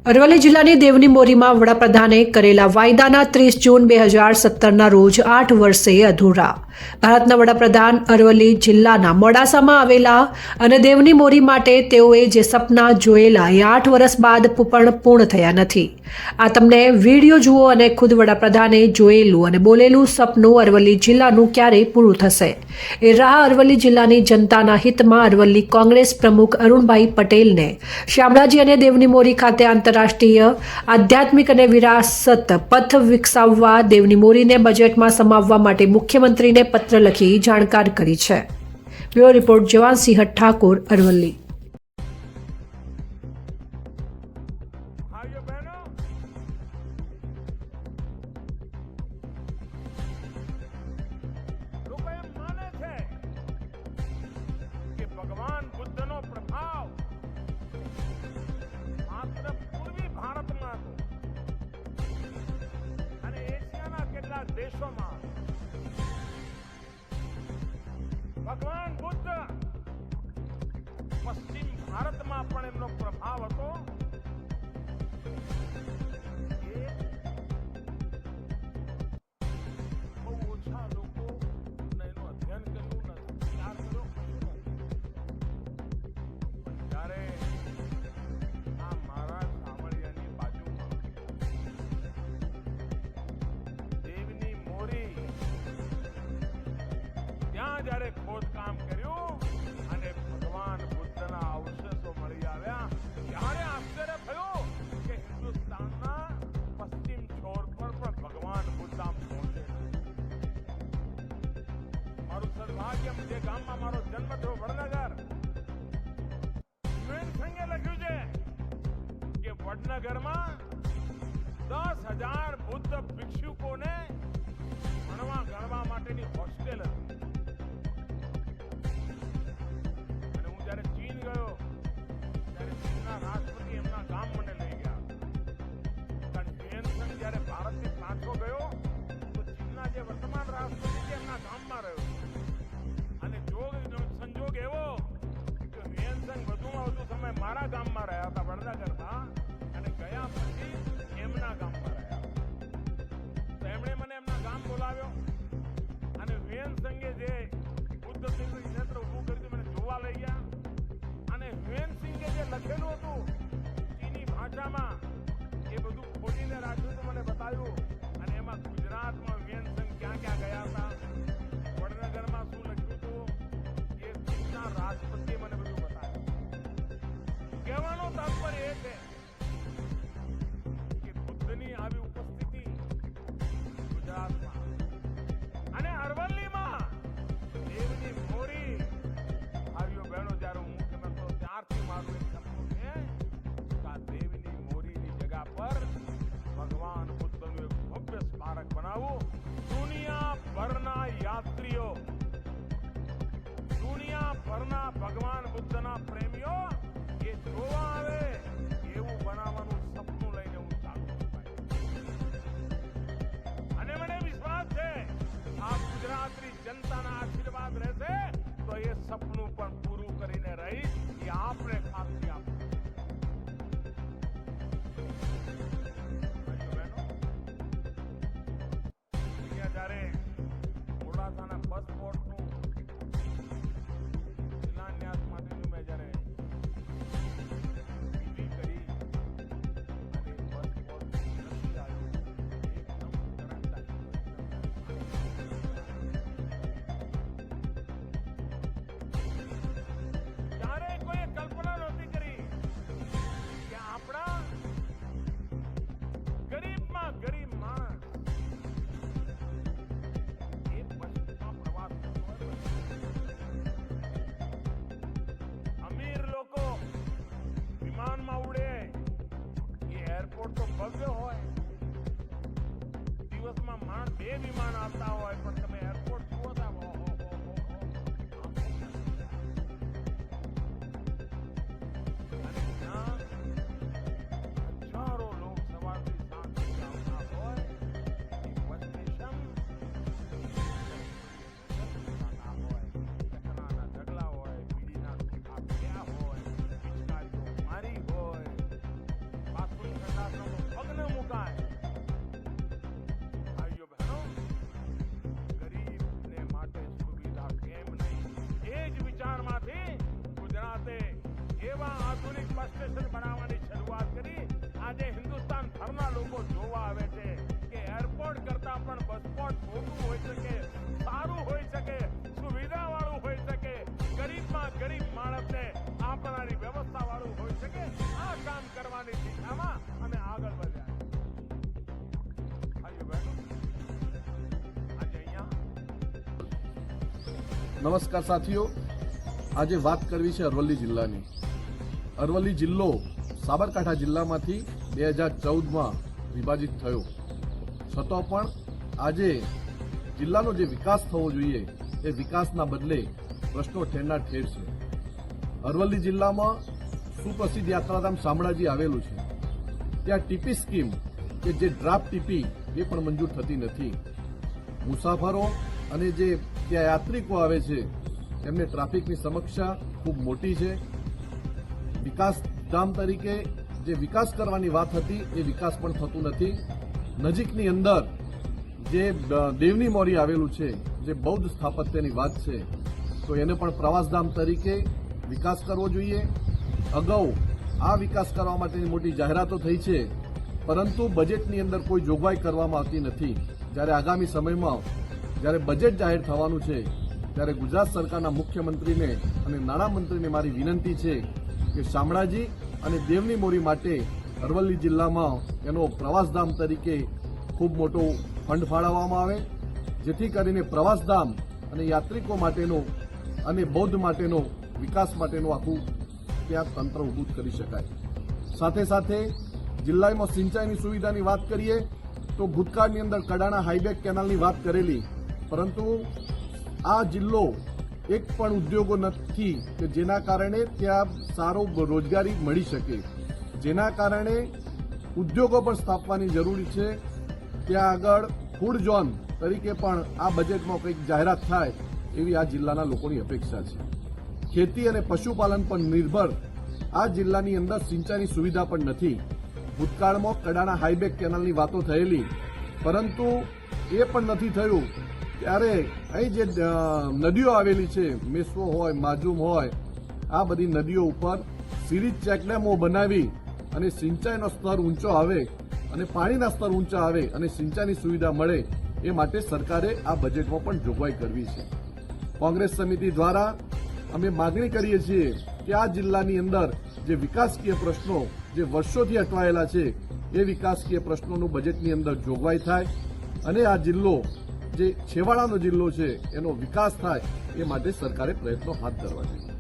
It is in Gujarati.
અરવલ્લી જિલ્લાની દેવની મોરીમાં વડાપ્રધાને કરેલા વાયદાના 30 જૂન 2017ના રોજ 8 વર્ષે અધૂરા. ભારતના વડાપ્રધાન અરવલ્લી જિલ્લાના મોડાસામાં આવેલા અને દેવની મોરી માટે તેઓએ જે સપના જોયેલા એ 8 વર્ષ બાદ પણ પૂર્ણ થયા નથી. આ તમને વિડીયો જુઓ અને ખુદ વડાપ્રધાને જોયેલું અને બોલેલું સપનું અરવલ્લી જિલ્લાનું ક્યારે પૂરું થશે એ રાહ અરવલ્લી જિલ્લાની જનતાના હિતમાં અરવલ્લી કોંગ્રેસ પ્રમુખ અરુણભાઈ પટેલને શામળાજી અને દેવની મોરી ખાતે આંતરરાષ્ટ્રીય આધ્યાત્મિક અને વિરાસત પથ વિકસાવવા દેવની મોરીને બજેટમાં સમાવવા માટે મુખ્યમંત્રીને પત્ર લખી જાણકાર કરી છે. Bureau report Jawansinh Thakor, Aravalli. ભગવાન બુદ્ધનો પ્રભાવ માત્ર પૂર્વી ભારતમાં હતો અને એશિયાના કેટલાક દેશોમાં. ભગવાન બુદ્ધ પશ્ચિમ ભારતમાં પણ એમનો પ્રભાવ હતો. બહુ ઓછા લોકો એનું અધ્યયન કર્યું નથી, વિચાર કર્યો કશું નથી. જ્યારે આ મહારાજ સાવળિયાની બાજુમાં દેવની મોરી ત્યાં જ્યારે ખોદકામ કર્યું અને ભગવાન બુદ્ધના અવશેષો મળી આવ્યા ત્યારે આશ્ચર્ય થયું કે હિન્દુસ્તાનના પશ્ચિમ છોર પર પણ ભગવાન બુદ્ધ આમ પહોંચે. મારું સદભાગ્ય, જે ગામમાં મારો જન્મ થયો વડનગર, સંઘે લખ્યું છે કે વડનગરમાં 10,000 બુદ્ધ ભિક્ષુકોને ભણવા ગણવા માટેની હોસ્ટેલ હતી. અને હું જ્યારે ચીન ગયો ત્યારે ચીનના રાષ્ટ્રપતિ એમના ગામ મને લઈ ગયા. કારણ હ્યુએન જ્યારે ભારતથી પાછો ગયો તો ચીનના જે વર્તમાન રાષ્ટ્રપતિ છે એમના ગામમાં રહ્યો. અને સંજોગ એવો વધુમાં વધુ સમય મારા ગામમાં રહ્યા હતા, વડનગરમાં, અને ગયા પછી એમના ગામમાં રહ્યા. તો એમણે મને એમના ગામ બોલાવ્યો અને હ્યુએન સંઘે જે બુદ્ધ સિંહનું ક્ષેત્ર ઊભું કર્યું મને જોવા લઈ ગયા. અને હ્યુએન સિંઘે જે લખેલું હતું ચીની ભાષામાં એ બધું ખોલીને રાખ્યું હતું, મને બતાવ્યું. અને એમાં ગુજરાતમાં હ્યુએન સંઘ ક્યાં ક્યાં ગયા હતા, વડનગરમાં શું લખ્યું હતું, એ ચીનના રાષ્ટ્રપતિએ મને બધું બતાવ્યું. કહેવાનો તાત્પર્ય એ છે કે બુદ્ધની આવી ઉપસ્થિતિ ગુજરાતમાં અને અરવલ્લીમાં દેવની મોરી. ભાઈઓ બહેનો, જ્યારે હું મુખ્યમંત્રી ત્યારથી મારું એક સપનું છે કે આ દેવની મોરીની જગ્યા પર ભગવાન બુદ્ધનું એક ભવ્ય સ્મારક બનાવવું. દુનિયાભરના યાત્રીઓ, દુનિયાભરના ભગવાન બુદ્ધના પ્રેમીઓ એ જોવા આવે એવું બનાવવાનું સપનું લઈને હું ચાલુ છું. અને મને વિશ્વાસ છે આ ગુજરાતની જનતાના આશીર્વાદ રહેશે તો એ સપનું પણ પૂરું કરીને રહીશ, એ આપણે ખાતરી આપું. જ્યારે મોડાસાના બસ સ્પોટનું શિલાન્યાસ માટેનું મેં જ્યારે ગરીબ માણસ એ બસમાં પ્રવાસ કરતો હોય. અમીર લોકો વિમાનમાં ઉડે, એ એરપોર્ટ તો ભવ્ય હોય, દિવસમાં 2 વિમાન આવતા હોય, પણ તમે એરપોર્ટ જુઓ તો અને ત્યાં હજારો લોકો સવારથી સાંજ સુધી આવતા હોય. એ બસ સ્ટેશન હોય, ચકનાના ઢગલા હોય, બીડીના હોય, પિચકારીઓ મારી હોય, બાથરૂમ સ્ટેશન બનાવવાની શરૂઆત કરી. આજે હિન્દુસ્તાન ભરના લોકો જોવા આવે છે કે એરપોર્ટ કરતા પણ બસપોર્ટ મોટું હોઈ શકે, સારું હોઈ શકે, સુવિધાવાળું હોઈ શકે, ગરીબમાં ગરીબ માણસને આપનારી વ્યવસ્થાવાળું હોઈ શકે. આ કામ કરવાની દિશામાં અમે આગળ વધ્યા. ભાઈઓ બહેનો, આજે અહીંયા નમસ્કાર સાથીઓ, આજે વાત કરવી છે અરવલ્લી જિલ્લાની. અરવલ્લી જિલ્લો સાબરકાંઠા જિલ્લામાંથી 2014માં વિભાજિત થયો, છતાં પણ આજે જિલ્લાનો જે વિકાસ થવો જોઈએ એ વિકાસના બદલે પ્રશ્નો ઠેરના ઠેર છે. અરવલ્લી જિલ્લામાં સુપ્રસિદ્ધ યાત્રાધામ શામળાજી આવેલું છે. ત્યાં ટીપી સ્કીમ કે જે ડ્રાફ્ટ ટીપી એ પણ મંજૂર થતી નથી. મુસાફરો અને જે ત્યાં યાત્રિકો આવે છે એમને ટ્રાફિકની સમસ્યા ખૂબ મોટી છે. વિકાસધામ તરીકે જે વિકાસ કરવાની વાત હતી એ વિકાસ પણ થતું નથી. નજીકની અંદર જે દેવની મોરી આવેલું છે, જે બૌદ્ધ સ્થાપત્યની વાત છે, તો એને પણ પ્રવાસધામ તરીકે વિકાસ કરવો જોઈએ. અગાઉ આ વિકાસ કરવા માટેની મોટી જાહેરાતો થઈ છે, પરંતુ બજેટની અંદર કોઈ જોગવાઈ કરવામાં આવતી નથી. જ્યારે આગામી સમયમાં જ્યારે બજેટ જાહેર થવાનું છે ત્યારે ગુજરાત સરકારના મુખ્યમંત્રીને અને નાણામંત્રીને મારી વિનંતી છે કે શામળાજી અને દેવની મોરી માટે અરવલ્લી જિલ્લામાં એનો પ્રવાસધામ તરીકે ખૂબ મોટો ફંડ ફાળવવામાં આવે, જેથી કરીને પ્રવાસધામ અને યાત્રિકો માટેનો અને બૌદ્ધ માટેનો વિકાસ માટેનું આખું ત્યાં તંત્ર ઊભું કરી શકાય. સાથે સાથે જિલ્લામાં સિંચાઈની સુવિધાની વાત કરીએ તો ભૂતકાળની અંદર કડાણા હાઈબેક કેનાલની વાત કરેલી, પરંતુ આ જિલ્લો એક પણ ઉદ્યોગો નથી કે જેના કારણે ત્યાં સારો રોજગારી મળી શકે, જેના કારણે ઉદ્યોગો પણ સ્થાપવાની જરૂરી છે. ત્યાં આગળ ફૂડ ઝોન તરીકે પણ આ બજેટમાં કંઈક જાહેરાત થાય એવી આ જિલ્લાના લોકોની અપેક્ષા છે. ખેતી અને પશુપાલન પર નિર્ભર આ જિલ્લાની અંદર સિંચાઈની સુવિધા પણ નથી. ભૂતકાળમાં કડાણા હાઈબેક કેનાલની વાતો થયેલી, પરંતુ એ પણ નથી થયું. ત્યારે અહીં જે નદીઓ આવેલી છે, મેશ્વો હોય, માજુમ હોય, આ બધી નદીઓ ઉપર સિરીઝ ચેકડેમો બનાવી અને સિંચાઈનો સ્તર ઊંચો આવે અને પાણીના સ્તર ઊંચા આવે અને સિંચાઈની સુવિધા મળે એ માટે સરકારે આ બજેટમાં પણ જોગવાઈ કરવી છે. કોંગ્રેસ સમિતિ દ્વારા અમે માગણી કરીએ છીએ કે આ જિલ્લાની અંદર જે વિકાસકીય પ્રશ્નો જે વર્ષોથી અટવાયેલા છે એ વિકાસકીય પ્રશ્નોનું બજેટની અંદર જોગવાઈ થાય અને આ જિલ્લો જે છેવાડાનો જિલ્લો છે એનો વિકાસ થાય એ માટે સરકારે પ્રયત્નો હાથ ધરવા જોઈએ.